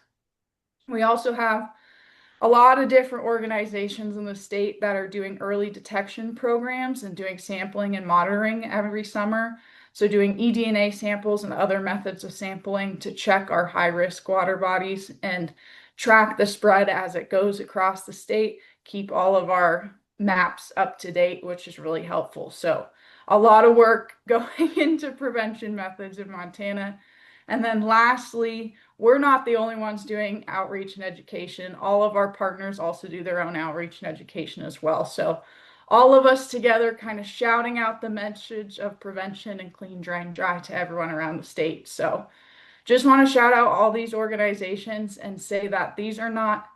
We also have a lot of different organizations in the state that are doing early detection programs and doing sampling and monitoring every summer. So doing eDNA samples and other methods of sampling to check our high-risk water bodies and track the spread as it goes across the state, keep all of our maps up to date, which is really helpful. So a lot of work going into prevention methods in Montana. And then lastly, we're not the only ones doing outreach and education. All of our partners also do their own outreach and education as well. So all of us together kind of shouting out the message of prevention and clean, drain, dry to everyone around the state. So just want to shout out all these organizations and say that these are not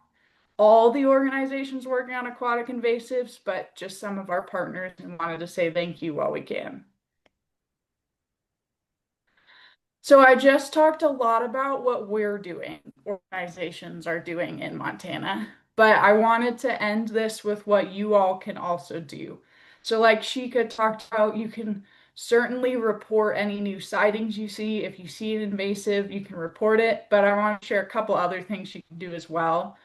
all the organizations working on aquatic invasives, but just some of our partners, and wanted to say thank you while we can. So I just talked a lot about what we're doing, organizations are doing in Montana, but I wanted to end this with what you all can also do. So like Shika talked about, you can certainly report any new sightings you see. If you see an invasive, you can report it, but I want to share a couple other things you can do as well.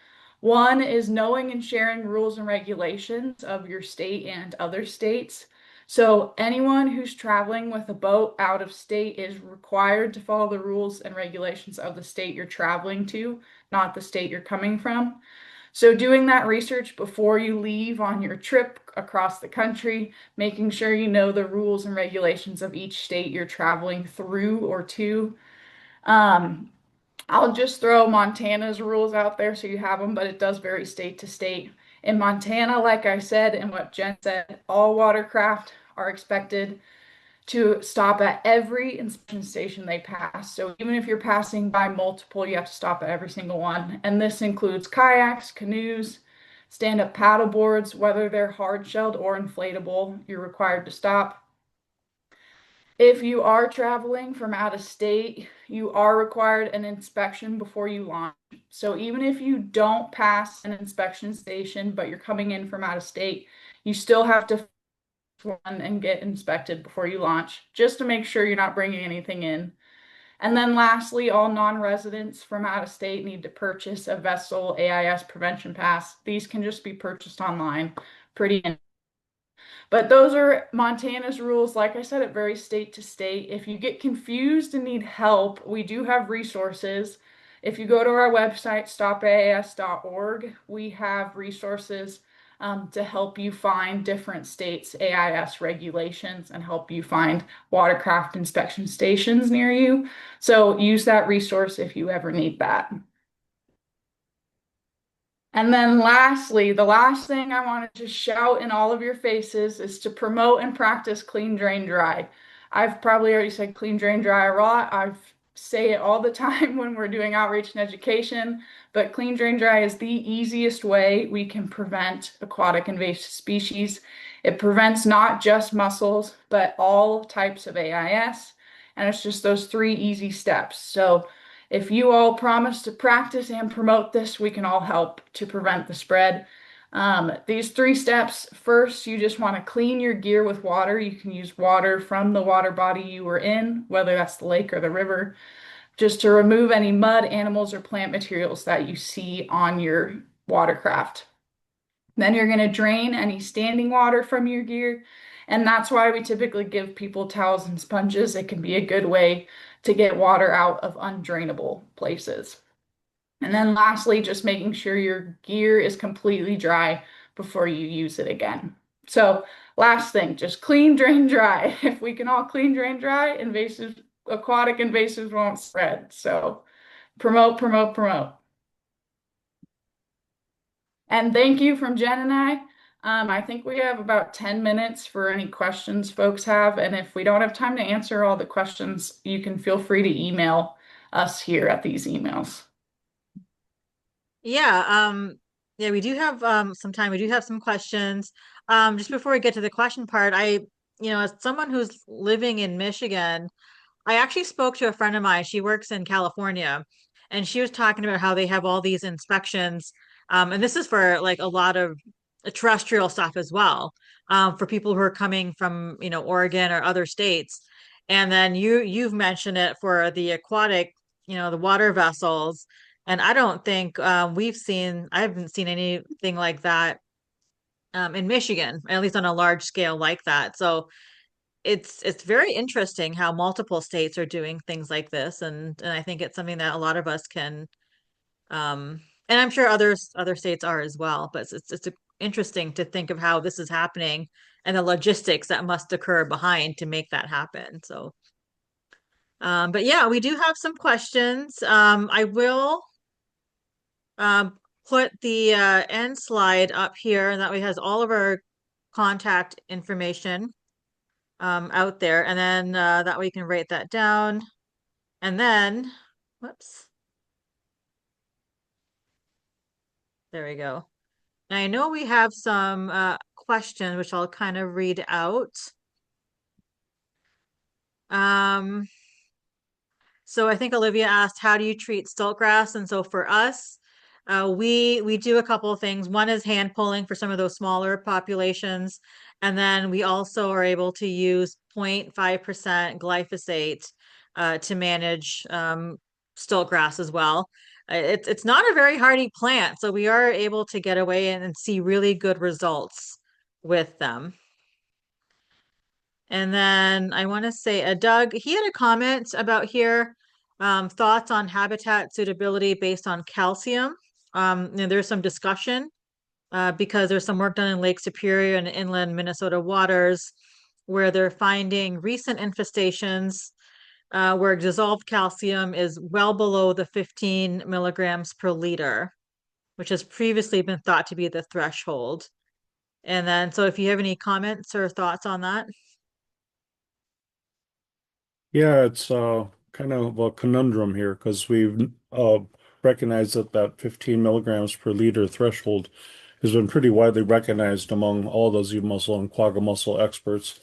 One is knowing and sharing rules and regulations of your state and other states. So anyone who's traveling with a boat out of state is required to follow the rules and regulations of the state you're traveling to, not the state you're coming from. So doing that research before you leave on your trip across the country, making sure you know the rules and regulations of each state you're traveling through or to. Um, I'll just throw Montana's rules out there so you have them, but it does vary state to state. In Montana, like I said, and what Jen said, all watercraft are expected to stop at every inspection station they pass. So even if you're passing by multiple, you have to stop at every single one. And this includes kayaks, canoes, stand-up paddle boards, whether they're hard-shelled or inflatable, you're required to stop. If you are traveling from out of state, you are required an inspection before you launch. So even if you don't pass an inspection station, but you're coming in from out of state, you still have to one and get inspected before you launch, just to make sure you're not bringing anything in. And then lastly, all non-residents from out of state need to purchase a vessel AIS prevention pass. These can just be purchased online. Pretty but those are Montana's rules. Like I said, it varies state to state. If you get confused and need help, we do have resources. If you go to our website, stopas.org, we have resources to help you find different states' AIS regulations and help you find watercraft inspection stations near you. So use that resource if you ever need that. And then lastly, the last thing I want to just shout in all of your faces is to promote and practice clean, drain, dry. I've probably already said clean, drain, dry a lot. I say it all the time when we're doing outreach and education, but clean, drain, dry is the easiest way we can prevent aquatic invasive species. It prevents not just mussels, but all types of AIS. And it's just those 3 easy steps. So if you all promise to practice and promote this, we can all help to prevent the spread. These 3 steps, first, you just want to clean your gear with water. You can use water from the water body you were in, whether that's the lake or the river, just to remove any mud, animals, or plant materials that you see on your watercraft. Then you're going to drain any standing water from your gear. And that's why we typically give people towels and sponges. It can be a good way to get water out of undrainable places. And then lastly, just making sure your gear is completely dry before you use it again. So last thing, just clean, drain, dry. If we can all clean, drain, dry, aquatic invasives won't spread. So promote, promote, promote. And thank you from Jen and I. I think we have about 10 minutes for any questions folks have. And if we don't have time to answer all the questions, you can feel free to email us here at these emails. Yeah, yeah, we do have some time. We do have some questions. Just before we get to the question part, as someone who's living in Michigan, I actually spoke to a friend of mine. She works in California, and she was talking about how they have all these inspections. And this is for like a lot of terrestrial stuff as well, for people who are coming from, Oregon or other states. And then you've mentioned it for the aquatic, the water vessels. And I don't think I haven't seen anything like that in Michigan, at least on a large scale like that. So it's very interesting how multiple states are doing things like this, and I think it's something that a lot of us can, and I'm sure other states are as well. But it's interesting to think of how this is happening and the logistics that must occur behind to make that happen. So, but yeah, we do have some questions. I will put the end slide up here, and that way has all of our contact information out there, and then that way you can write that down. And then, whoops, there we go. Now I know we have some questions, which I'll kind of read out. Um, so I think Olivia asked, how do you treat stiltgrass? And so for us, we do a couple of things. One is hand pulling for some of those smaller populations, and then we also are able to use 0.5% glyphosate to manage stiltgrass as well. It's not a very hardy plant, so we are able to get away and see really good results with them. And then I want to say, Doug, he had a comment about here, thoughts on habitat suitability based on calcium. There's some discussion because there's some work done in Lake Superior and inland Minnesota waters where they're finding recent infestations where dissolved calcium is well below the 15 milligrams per liter, which has previously been thought to be the threshold. And then, so if you have any comments or thoughts on that. Yeah, it's kind of a conundrum here because we've recognized that that 15 milligrams per liter threshold has been pretty widely recognized among all the Z mussel and quagga mussel experts.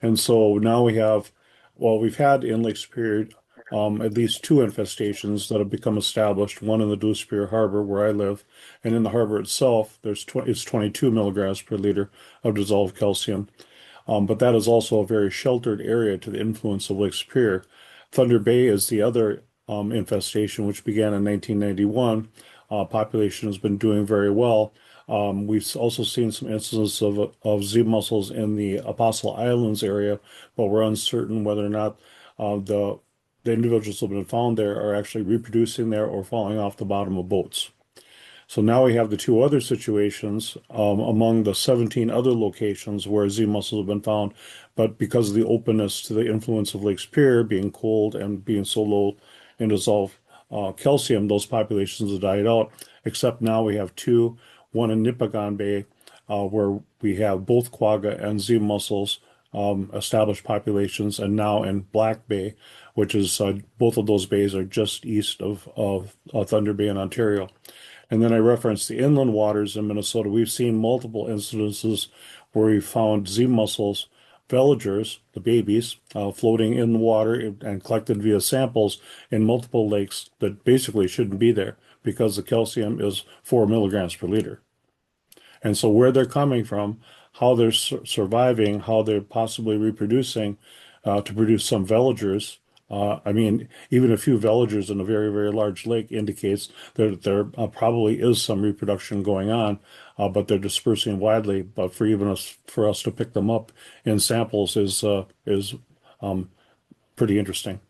And so now we have, well, we've had in Lake Superior at least two infestations that have become established, one in the Dewey Superior Harbor where I live, and in the harbor itself, it's 22 milligrams per liter of dissolved calcium. But that is also a very sheltered area to the influence of Lake Superior. Thunder Bay is the other infestation, which began in 1991. Population has been doing very well. We've also seen some instances of Z mussels in the Apostle Islands area, but we're uncertain whether or not the individuals that have been found there are actually reproducing there or falling off the bottom of boats. So now we have the two other situations among the 17 other locations where Z mussels have been found, but because of the openness to the influence of Lake Superior being cold and being so low in dissolved calcium, those populations have died out. Except now we have two, one in Nipigon Bay, where we have both quagga and Z mussels established populations, and now in Black Bay, which is both of those bays are just east of Thunder Bay in Ontario. And then I referenced the inland waters in Minnesota. We've seen multiple incidences where we found Z mussels, veligers, the babies, floating in the water and collected via samples in multiple lakes that basically shouldn't be there because the calcium is 4 milligrams per liter. And so where they're coming from, how they're surviving, how they're possibly reproducing to produce some veligers. I mean, even a few veligers in a very, very large lake indicates that there probably is some reproduction going on, but they're dispersing widely. But for us to pick them up in samples is pretty interesting.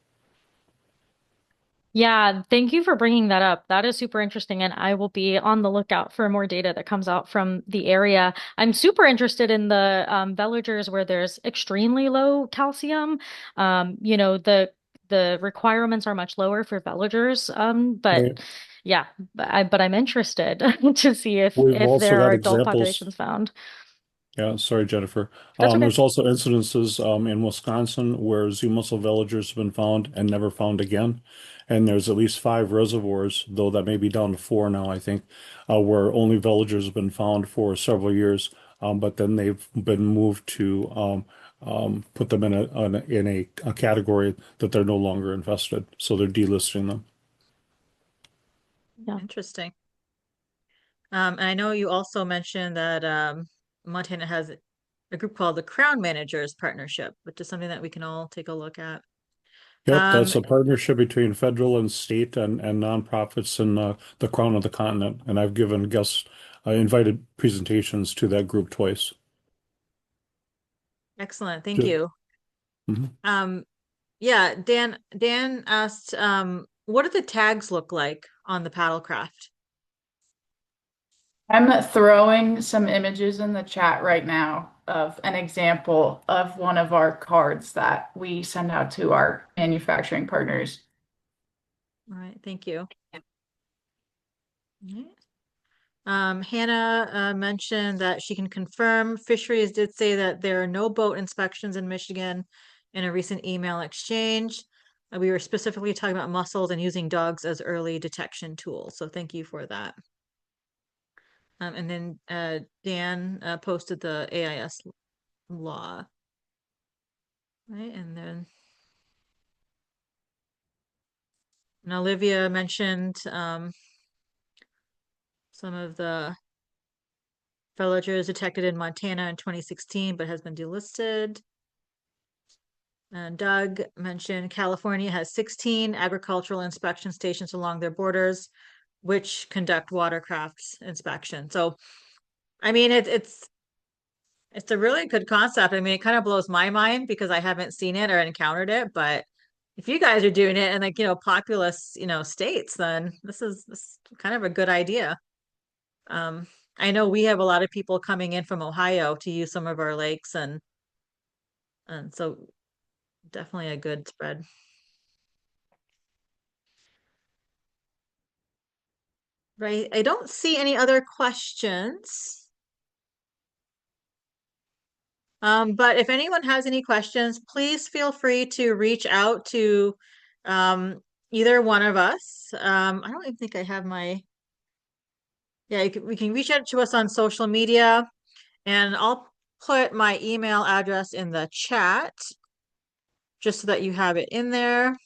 Yeah, thank you for bringing that up. That is super interesting, and I will be on the lookout for more data that comes out from the area. I'm super interested in the veligers where there's extremely low calcium. The requirements are much lower for veligers, but Right. yeah, but I'm interested to see We've if also there are got adult examples. populations found. Yeah, sorry, Jennifer. That's okay. There's also incidences in Wisconsin where Z mussel veligers have been found and never found again. And there's at least 5 reservoirs, though that may be down to 4 now, I think, where only veligers have been found for several years. But then they've been moved to put them in a category that they're no longer infested. So they're delisting them. Yeah. Interesting. And I know you also mentioned that Montana has a group called the Crown Managers Partnership, which is something that we can all take a look at. Yep, Um, that's a partnership between federal and state and nonprofits in the crown of the continent. And I've given guest invited presentations to that group twice. Excellent, thank Ju- you. Mhm. Um, yeah, Dan asked, what do the tags look like on the paddlecraft? I'm throwing some images in the chat right now of an example of one of our cards that we send out to our manufacturing partners. All right, thank you. All right. Hannah mentioned that she can confirm fisheries did say that there are no boat inspections in Michigan in a recent email exchange. We were specifically talking about mussels and using dogs as early detection tools. So thank you for that. And then Dan posted the AIS law, right? And Olivia mentioned some of the veligers detected in Montana in 2016, but has been delisted. And Doug mentioned California has 16 agricultural inspection stations along their borders which conduct watercraft inspection. So, I mean, it's a really good concept. I mean, it kind of blows my mind because I haven't seen it or encountered it, but if you guys are doing it in like, populous, states, then this is kind of a good idea. Um, I know we have a lot of people coming in from Ohio to use some of our lakes and so definitely a good spread. Right. I don't see any other questions. But if anyone has any questions, please feel free to reach out to either one of us. I don't even think I have yeah, we can reach out to us on social media, and I'll put my email address in the chat just so that you have it in there.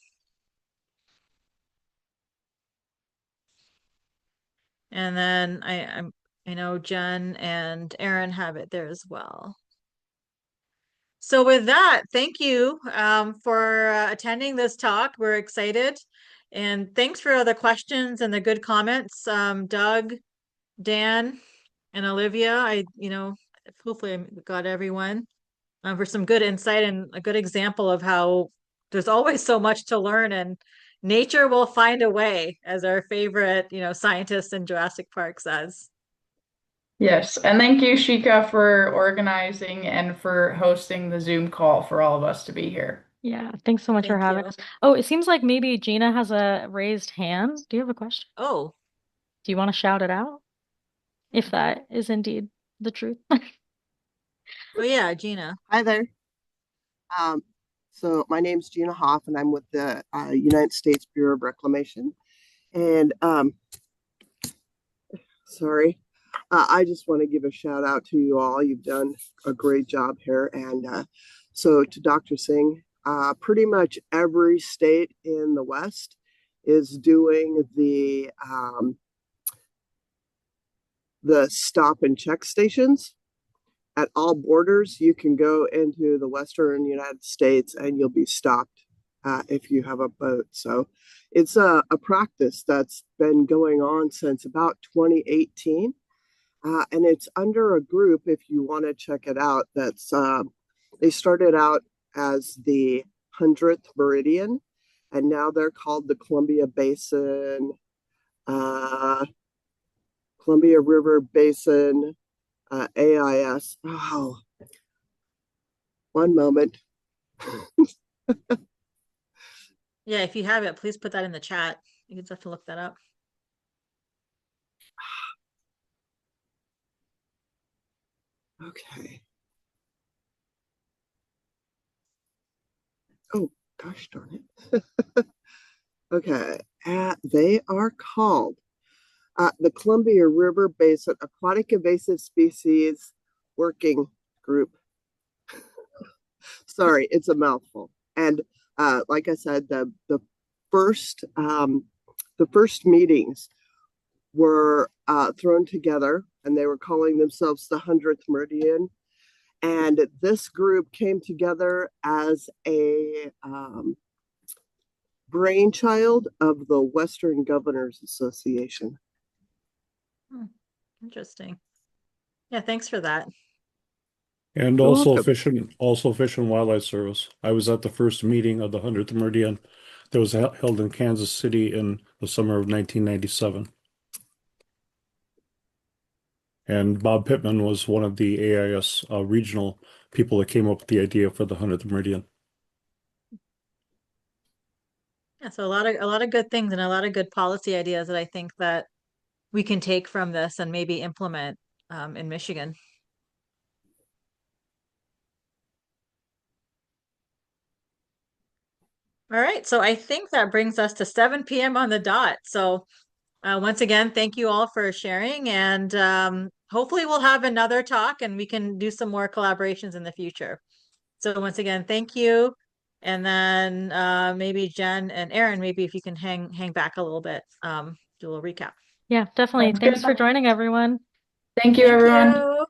And then I know Jen and Aaron have it there as well. So with that, thank you for attending this talk. We're excited. And thanks for all the questions and the good comments. Doug, Dan, and Olivia, hopefully I got everyone for some good insight and a good example of how there's always so much to learn and nature will find a way, as our favorite, scientist in Jurassic Park says. Yes, and thank you, Shika, for organizing and for hosting the Zoom call for all of us to be here. Yeah, thanks so much for Thank having you. us. Oh, it seems like maybe Gina has a raised hand. Do you have a question? Oh, Do you want to shout it out? If hmm. that is indeed the truth. Oh yeah, Gina. Hi there. Um, so my name's Gina Hoff, and I'm with the United States Bureau of Reclamation. And sorry, I just want to give a shout out to you all. You've done a great job here. And so to Dr. Singh, pretty much every state in the West is doing the stop and check stations at all borders. You can go into the Western United States and you'll be stopped if you have a boat. So it's a practice that's been going on since about 2018. And it's under a group, if you want to check it out, they started out as the 100th Meridian, and now they're called the uh, Columbia River Basin AIS. Oh, one moment. Yeah, if you have it, please put that in the chat. You just have to look that up. Okay. Oh, gosh darn it. Okay. They are called the Columbia River Basin Aquatic Invasive Species Working Group. Sorry, it's a mouthful. And like I said, first the first meetings were thrown together, and they were calling themselves the 100th Meridian. And this group came together as a brainchild of the Western Governors Association. Interesting. Yeah, thanks for that. And You're also welcome. Fish and Wildlife Service. I was at the first meeting of the 100th Meridian that was held in Kansas City in the summer of 1997. And Bob Pittman was one of the AIS regional people that came up with the idea for the 100th Meridian. Yeah, so a lot of good things and a lot of good policy ideas that I think that we can take from this and maybe implement in Michigan. All right, so I think that brings us to 7 p.m. on the dot. So once again, thank you all for sharing, and hopefully we'll have another talk and we can do some more collaborations in the future. So once again, thank you. And then maybe Jen and Aaron, maybe if you can hang back a little bit, do a little recap. Yeah, definitely. Sounds Thanks good. for joining, everyone. Thank you, Thank everyone. you.